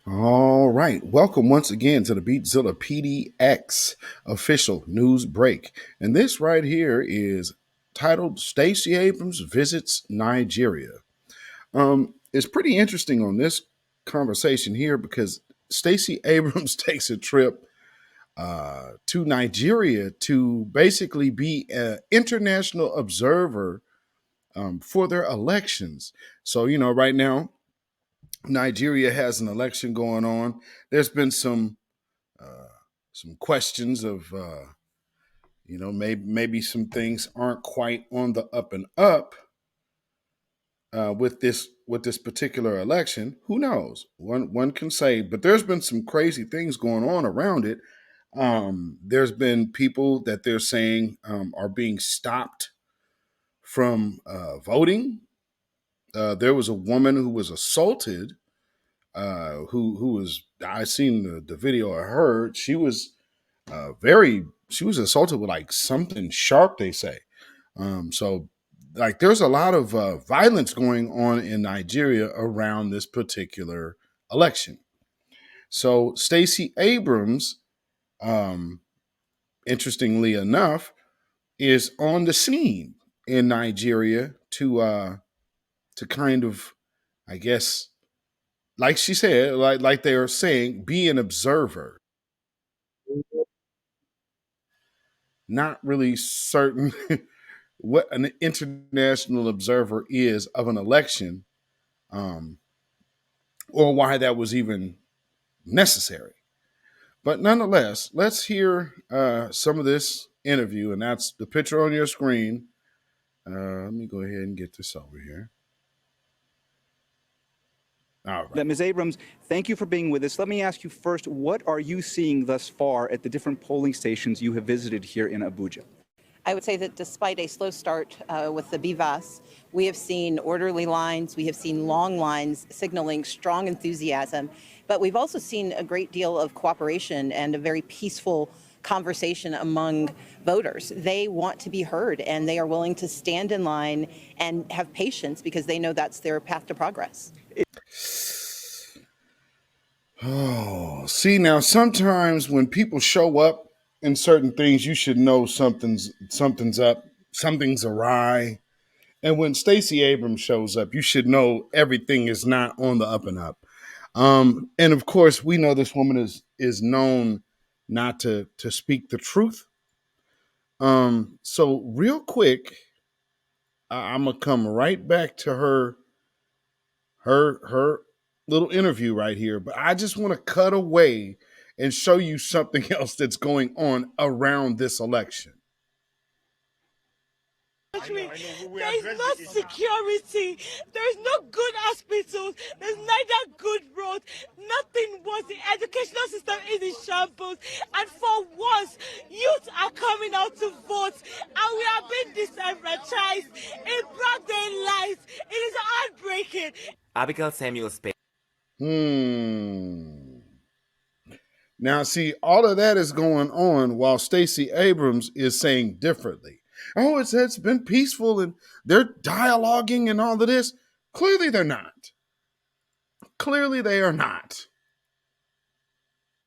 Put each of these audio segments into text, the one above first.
All right. Welcome once again to the Beatzilla PDX official news break. And this right here is titled Stacy Abrams Visits Nigeria. It's pretty interesting on this conversation here because Stacy Abrams takes a trip to Nigeria to basically be an international observer for their elections. So, right now, Nigeria has an election going on. There's been uh, some questions of maybe some things aren't quite on the up and up with this particular election. Who knows? One can say, but there's been some crazy things going on around it. There's been people that they're saying are being stopped from voting. There was a woman who was assaulted who was I seen the video of her. She was assaulted with like something sharp. They say so. Like there's a lot of violence going on in Nigeria around this particular election. So Stacey Abrams, um, interestingly enough, is on the scene in Nigeria to kind of, I guess, like she said, like they are saying, be an observer. Not really certain what an international observer is of an election, um, or why that was even necessary. But nonetheless, let's hear some of this interview, and that's the picture on your screen. Let me go ahead and get this over here. All right. Ms. Abrams, thank you for being with us. Let me ask you first, what are you seeing thus far at the different polling stations you have visited here in Abuja? I would say that despite a slow start with the BVAS, we have seen orderly lines, we have seen long lines signaling strong enthusiasm, but we've also seen a great deal of cooperation and a very peaceful conversation among voters. They want to be heard and they are willing to stand in line and have patience because they know that's their path to progress. Oh, see now sometimes when people show up in certain things, you should know something's up, something's awry. And when Stacey Abrams shows up, you should know everything is not on the up and up. And of course, we know this woman is known not to speak the truth. So real quick, I'm gonna come right back to her little interview right here. But I just want to cut away and show you something else that's going on around this election. Country. There is no security. There is no good hospitals. There's neither good roads. Nothing was. The educational system is in shambles. And for once, youth are coming out to vote. And we are being disenfranchised in broad daylight. It is heartbreaking. Abigail Samuel Spain. Now, see, all of that is going on while Stacey Abrams is saying differently. Oh, it's been peaceful and they're dialoguing and all of this. Clearly, they're not. Clearly, they are not.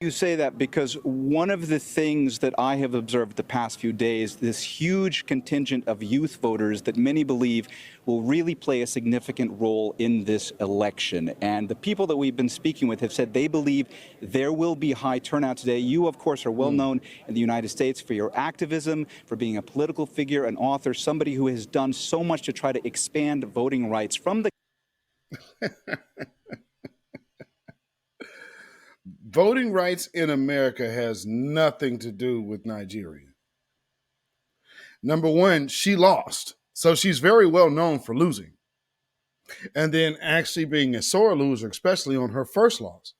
You say that because one of the things that I have observed the past few days, this huge contingent of youth voters that many believe will really play a significant role in this election. And the people that we've been speaking with have said they believe there will be high turnout today. You, of course, are well known in the United States for your activism, for being a political figure, an author, somebody who has done so much to try to expand voting rights from the Voting rights in America has nothing to do with Nigeria. Number one, she lost. So she's very well known for losing. And then actually being a sore loser, especially on her first loss,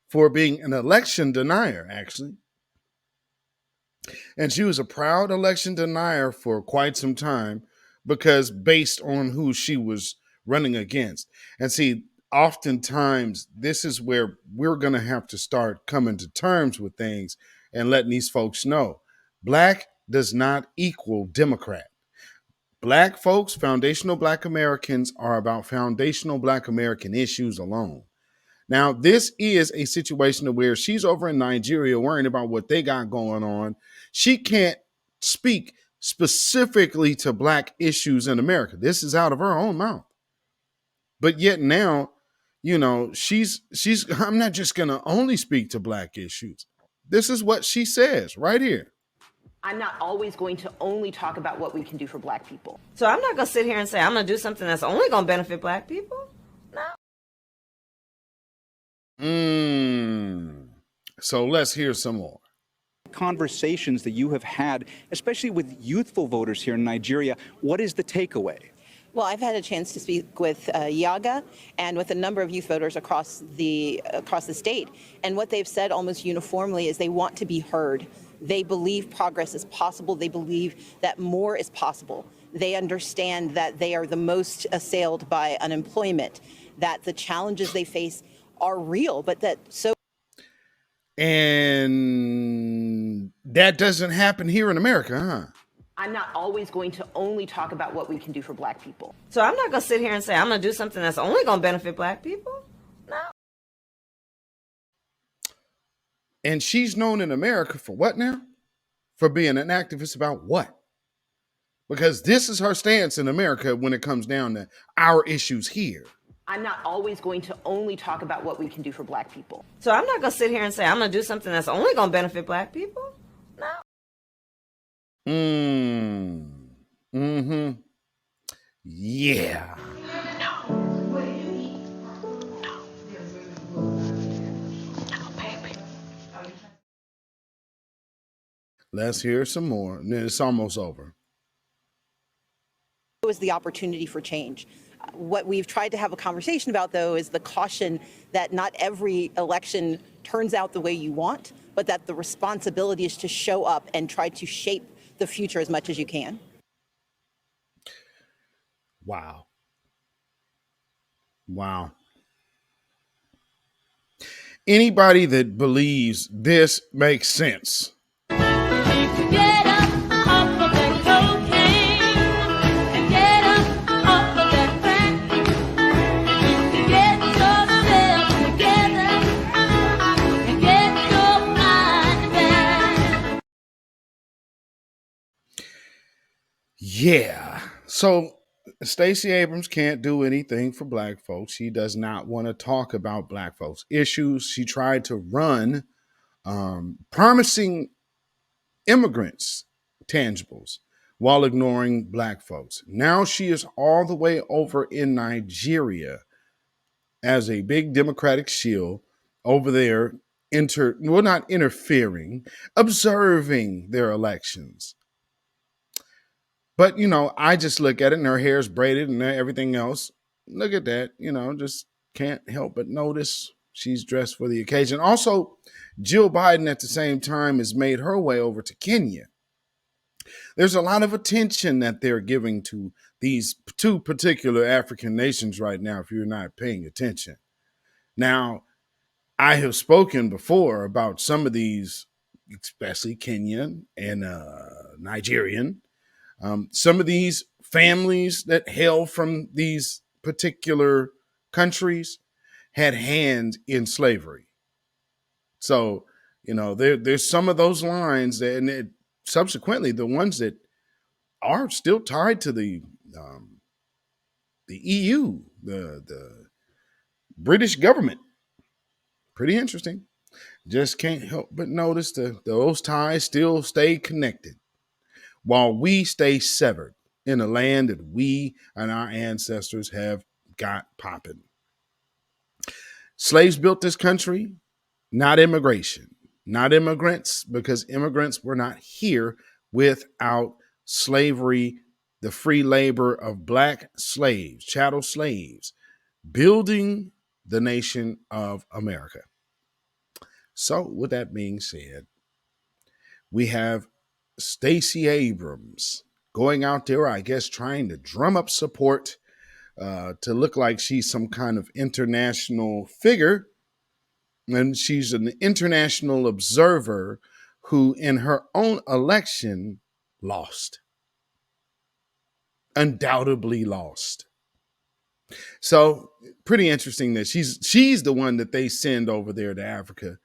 for being an election denier, actually. And she was a proud election denier for quite some time because based on who she was running against. And see, oftentimes this is where we're going to have to start coming to terms with things and letting these folks know black does not equal Democrat. Black folks, foundational Black Americans, are about foundational Black American issues alone. Now, this is a situation where she's over in Nigeria worrying about what they got going on. She can't speak specifically to Black issues in America. This is out of her own mouth. But yet now, she's I'm not just going to only speak to Black issues. This is what she says right here. I'm not always going to only talk about what we can do for Black people. So I'm not going to sit here and say I'm going to do something that's only going to benefit Black people. No. So let's hear some more. Conversations that you have had, especially with youthful voters here in Nigeria, what is the takeaway? Well, I've had a chance to speak with Yaga and with a number of youth voters across the state. And what they've said almost uniformly is they want to be heard. They believe progress is possible. They believe that more is possible. They understand that they are the most assailed by unemployment, that the challenges they face are real, but that so. And that doesn't happen here in America, huh? I'm not always going to only talk about what we can do for Black people. So I'm not going to sit here and say I'm going to do something that's only going to benefit Black people. No. And she's known in America for what now? For being an activist about what? Because this is her stance in America when it comes down to our issues here. I'm not always going to only talk about what we can do for Black people. So I'm not going to sit here and say I'm going to do something that's only going to benefit Black people. No. Yeah. Let's hear some more. It's almost over. It was the opportunity for change. What we've tried to have a conversation about, though, is the caution that not every election turns out the way you want, but that the responsibility is to show up and try to shape the future as much as you can. Wow. Wow. Anybody that believes this makes sense. Get up off of that cocaine and get up off of that crack. Get yourself together and get your mind back. Yeah. So Stacy Abrams can't do anything for Black folks. She does not want to talk about Black folks' issues. She tried to run promising immigrants tangibles while ignoring Black folks. Now she is all the way over in Nigeria as a big Democratic shield over there, not interfering, observing their elections. But, I just look at it and her hair's braided and everything else. Look at that, just can't help but notice she's dressed for the occasion. Also, Jill Biden at the same time has made her way over to Kenya. There's a lot of attention that they're giving to these two particular African nations right now, if you're not paying attention. Now, I have spoken before about some of these, especially Kenyan and Nigerian. Some of these families that hail from these particular countries had hands in slavery. So, there's some of those lines that, and subsequently the ones that are still tied to the EU, the British government. Pretty interesting. Just can't help but notice those ties still stay connected, while we stay severed in a land that we and our ancestors have got popping. Slaves built this country, not immigration, not immigrants, because immigrants were not here without slavery, the free labor of Black slaves, chattel slaves, building the nation of America. So, with that being said, we have Stacy Abrams going out there, I guess, trying to drum up support to look like she's some kind of international figure. And she's an international observer who, in her own election, lost. Undoubtedly lost. So pretty interesting that she's the one that they send over there to Africa.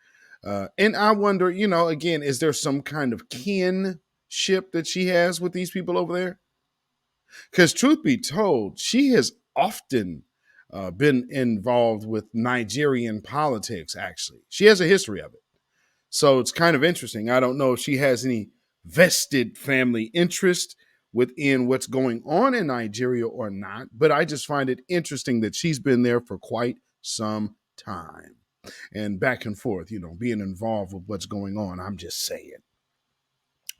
And I wonder, again, is there some kind of kinship that she has with these people over there? Because truth be told, she has often been involved with Nigerian politics, actually. She has a history of it. So it's kind of interesting. I don't know if she has any vested family interest within what's going on in Nigeria or not, but I just find it interesting that she's been there for quite some time and back and forth, being involved with what's going on. I'm just saying.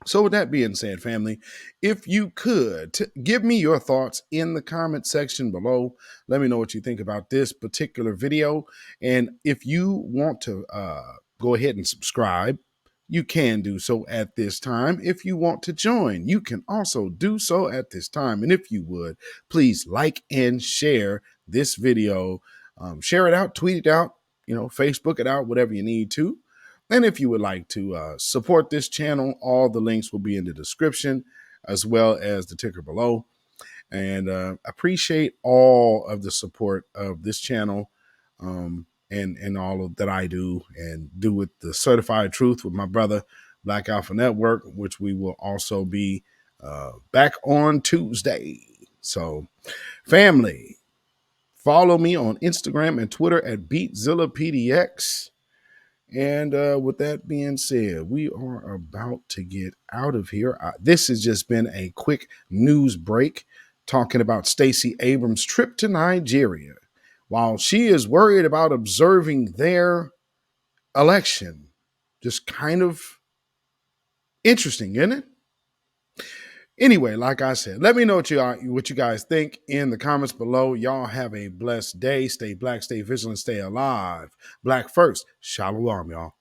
So, with that being said, family, if you could give me your thoughts in the comment section below, let me know what you think about this particular video. And if you want to go ahead and subscribe, you can do so at this time. If you want to join, you can also do so at this time. And if you would, please like and share this video. Share it out, tweet it out, Facebook it out, whatever you need to. And if you would like to support this channel, all the links will be in the description as well as the ticker below. And appreciate all of the support of this channel and all of that I do and do with the Certified Truth with my brother, Black Alpha Network, which we will also be back on Tuesday. So, family, follow me on Instagram and Twitter at beatzillapdx. And with that being said, we are about to get out of here. This has just been a quick news break talking about Stacy Abrams' trip to Nigeria. While she is worried about observing their election, just kind of interesting, isn't it? Anyway, like I said, let me know what you guys think in the comments below. Y'all have a blessed day. Stay black, stay vigilant, stay alive. Black first. Shalom, y'all.